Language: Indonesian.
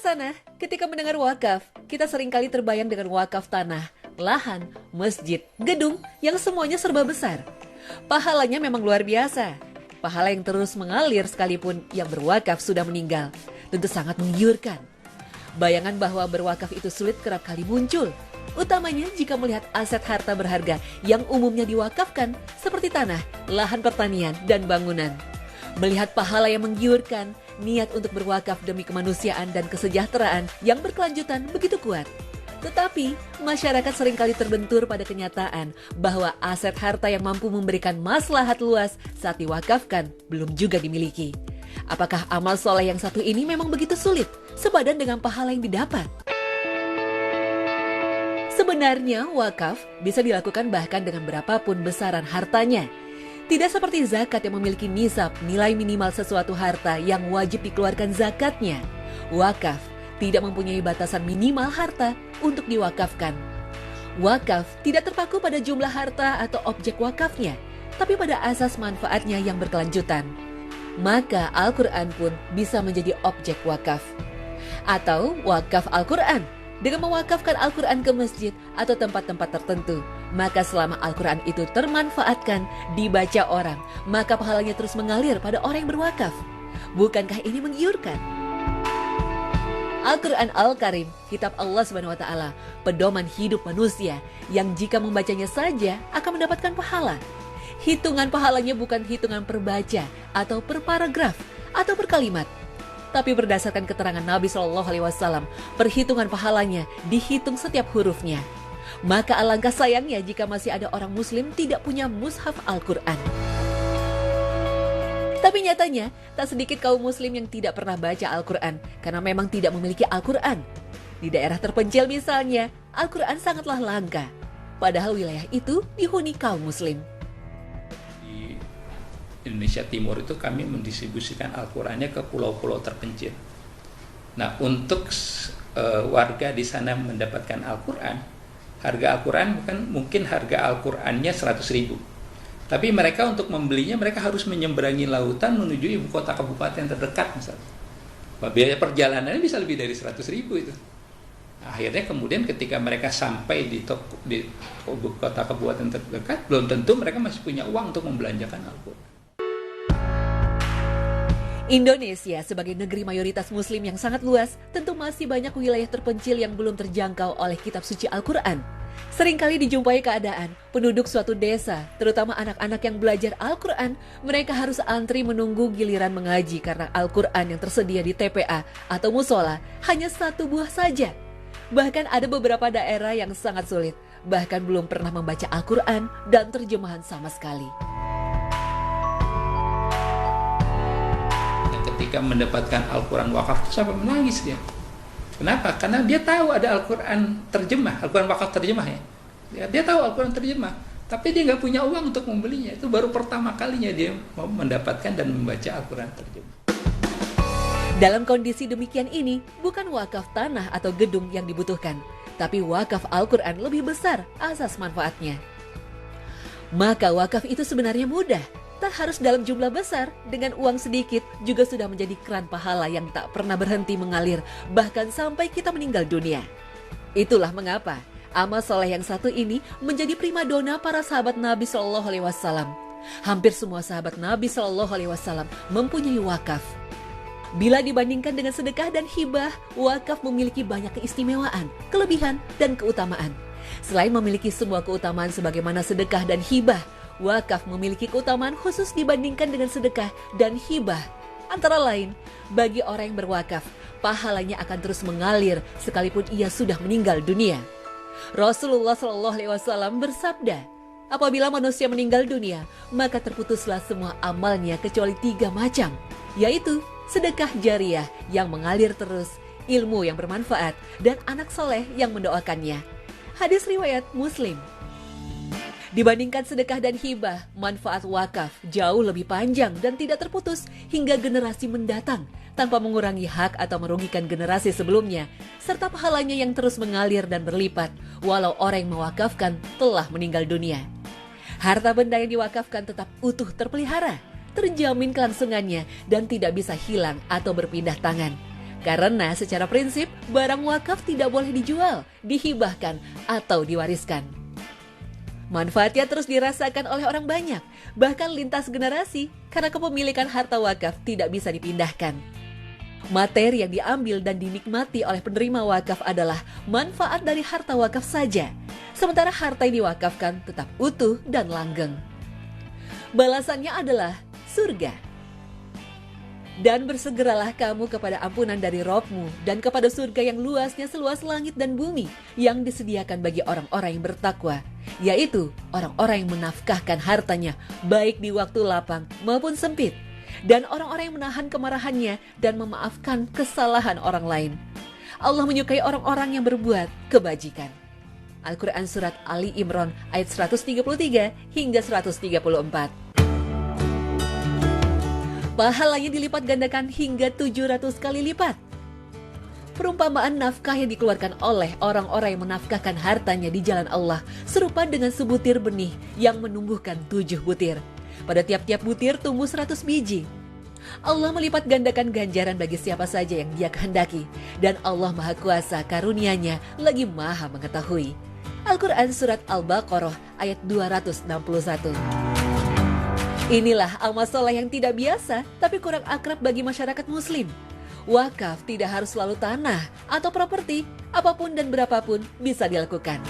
sana, ketika mendengar wakaf, kita seringkali terbayang dengan wakaf tanah, lahan, masjid, gedung yang semuanya serba besar. Pahalanya memang luar biasa. Pahala yang terus mengalir sekalipun yang berwakaf sudah meninggal. Tentu sangat menggiurkan. Bayangan bahwa berwakaf itu sulit kerap kali muncul. Utamanya jika melihat aset harta berharga yang umumnya diwakafkan seperti tanah, lahan pertanian, dan bangunan. Melihat pahala yang menggiurkan, niat untuk berwakaf demi kemanusiaan dan kesejahteraan yang berkelanjutan begitu kuat. Tetapi, masyarakat seringkali terbentur pada kenyataan bahwa aset harta yang mampu memberikan maslahat luas saat diwakafkan belum juga dimiliki. Apakah amal soleh yang satu ini memang begitu sulit, sepadan dengan pahala yang didapat? Sebenarnya, wakaf bisa dilakukan bahkan dengan berapapun besaran hartanya. Tidak seperti zakat yang memiliki nisab nilai minimal sesuatu harta yang wajib dikeluarkan zakatnya. Wakaf tidak mempunyai batasan minimal harta untuk diwakafkan. Wakaf tidak terpaku pada jumlah harta atau objek wakafnya, tapi pada asas manfaatnya yang berkelanjutan. Maka Al-Quran pun bisa menjadi objek wakaf. Atau wakaf Al-Quran. Dengan mewakafkan Al-Quran ke masjid atau tempat-tempat tertentu, maka selama Al-Quran itu termanfaatkan, dibaca orang, maka pahalanya terus mengalir pada orang yang berwakaf. Bukankah ini menggiurkan? Al-Quran Al-Karim, kitab Allah SWT, pedoman hidup manusia yang jika membacanya saja akan mendapatkan pahala. Hitungan pahalanya bukan hitungan per baca atau per paragraf atau per kalimat, tapi berdasarkan keterangan Nabi SAW, perhitungan pahalanya dihitung setiap hurufnya. Maka alangkah sayangnya jika masih ada orang muslim tidak punya mushaf Al-Quran. Tapi nyatanya, tak sedikit kaum muslim yang tidak pernah baca Al-Quran karena memang tidak memiliki Al-Quran. Di daerah terpencil misalnya, Al-Quran sangatlah langka. Padahal wilayah itu dihuni kaum muslim. Indonesia Timur itu kami mendistribusikan Al-Qurannya ke pulau-pulau terpencil. Nah, untuk warga di sana mendapatkan Al-Quran, harga Al-Quran mungkin harga Al-Qurannya 100.000. Tapi mereka untuk membelinya mereka harus menyeberangi lautan menuju ibu kota kabupaten terdekat misalnya. Biaya perjalanannya bisa lebih dari 100.000 itu. Akhirnya kemudian ketika mereka sampai di ibu kota kabupaten terdekat, belum tentu mereka masih punya uang untuk membelanjakan Al-Quran. Indonesia sebagai negeri mayoritas muslim yang sangat luas, tentu masih banyak wilayah terpencil yang belum terjangkau oleh kitab suci Al-Quran. Seringkali dijumpai keadaan penduduk suatu desa, terutama anak-anak yang belajar Al-Quran, mereka harus antri menunggu giliran mengaji karena Al-Quran yang tersedia di TPA atau musola hanya satu buah saja. Bahkan ada beberapa daerah yang sangat sulit, bahkan belum pernah membaca Al-Quran dan terjemahan sama sekali. Ketika mendapatkan Al-Quran wakaf itu sampai menangis dia. Kenapa? Karena dia tahu ada Al-Quran terjemah, Al-Quran wakaf terjemah ya. Dia tahu Al-Quran terjemah, tapi dia nggak punya uang untuk membelinya. Itu baru pertama kalinya dia mau mendapatkan dan membaca Al-Quran terjemah. Dalam kondisi demikian ini, bukan wakaf tanah atau gedung yang dibutuhkan, tapi wakaf Al-Quran lebih besar asas manfaatnya. Maka wakaf itu sebenarnya mudah. Tak harus dalam jumlah besar, dengan uang sedikit juga sudah menjadi keran pahala yang tak pernah berhenti mengalir, bahkan sampai kita meninggal dunia. Itulah mengapa amal soleh yang satu ini menjadi primadona para sahabat Nabi SAW. Hampir semua sahabat Nabi SAW mempunyai wakaf. Bila dibandingkan dengan sedekah dan hibah, wakaf memiliki banyak keistimewaan, kelebihan, dan keutamaan. Selain memiliki semua keutamaan sebagaimana sedekah dan hibah, wakaf memiliki keutamaan khusus dibandingkan dengan sedekah dan hibah. Antara lain, bagi orang yang berwakaf, pahalanya akan terus mengalir sekalipun ia sudah meninggal dunia. Rasulullah SAW bersabda, apabila manusia meninggal dunia, maka terputuslah semua amalnya kecuali 3 macam, yaitu sedekah jariyah yang mengalir terus, ilmu yang bermanfaat, dan anak soleh yang mendoakannya. Hadis riwayat Muslim. Dibandingkan sedekah dan hibah, manfaat wakaf jauh lebih panjang dan tidak terputus hingga generasi mendatang tanpa mengurangi hak atau merugikan generasi sebelumnya, serta pahalanya yang terus mengalir dan berlipat walau orang yang mewakafkan telah meninggal dunia. Harta benda yang diwakafkan tetap utuh terpelihara, terjamin kelangsungannya dan tidak bisa hilang atau berpindah tangan. Karena secara prinsip, barang wakaf tidak boleh dijual, dihibahkan, atau diwariskan. Manfaatnya terus dirasakan oleh orang banyak, bahkan lintas generasi, karena kepemilikan harta wakaf tidak bisa dipindahkan. Materi yang diambil dan dinikmati oleh penerima wakaf adalah manfaat dari harta wakaf saja, sementara harta yang diwakafkan tetap utuh dan langgeng. Balasannya adalah surga. Dan bersegeralah kamu kepada ampunan dari Rabb-mu dan kepada surga yang luasnya seluas langit dan bumi yang disediakan bagi orang-orang yang bertakwa, yaitu orang-orang yang menafkahkan hartanya baik di waktu lapang maupun sempit, dan orang-orang yang menahan kemarahannya dan memaafkan kesalahan orang lain. Allah menyukai orang-orang yang berbuat kebajikan. Al-Quran Surat Ali Imran ayat 133 hingga 134. Pahalanya dilipat gandakan hingga 700 kali lipat. Perumpamaan nafkah yang dikeluarkan oleh orang-orang yang menafkahkan hartanya di jalan Allah serupa dengan sebutir benih yang menumbuhkan 7 butir. Pada tiap-tiap butir tumbuh 100 biji. Allah melipat gandakan ganjaran bagi siapa saja yang Dia kehendaki. Dan Allah Maha Kuasa karunia-Nya lagi Maha mengetahui. Al-Quran Surat Al-Baqarah ayat 261. Inilah amal soleh yang tidak biasa, tapi kurang akrab bagi masyarakat muslim. Wakaf tidak harus selalu tanah atau properti, apapun dan berapapun bisa dilakukan.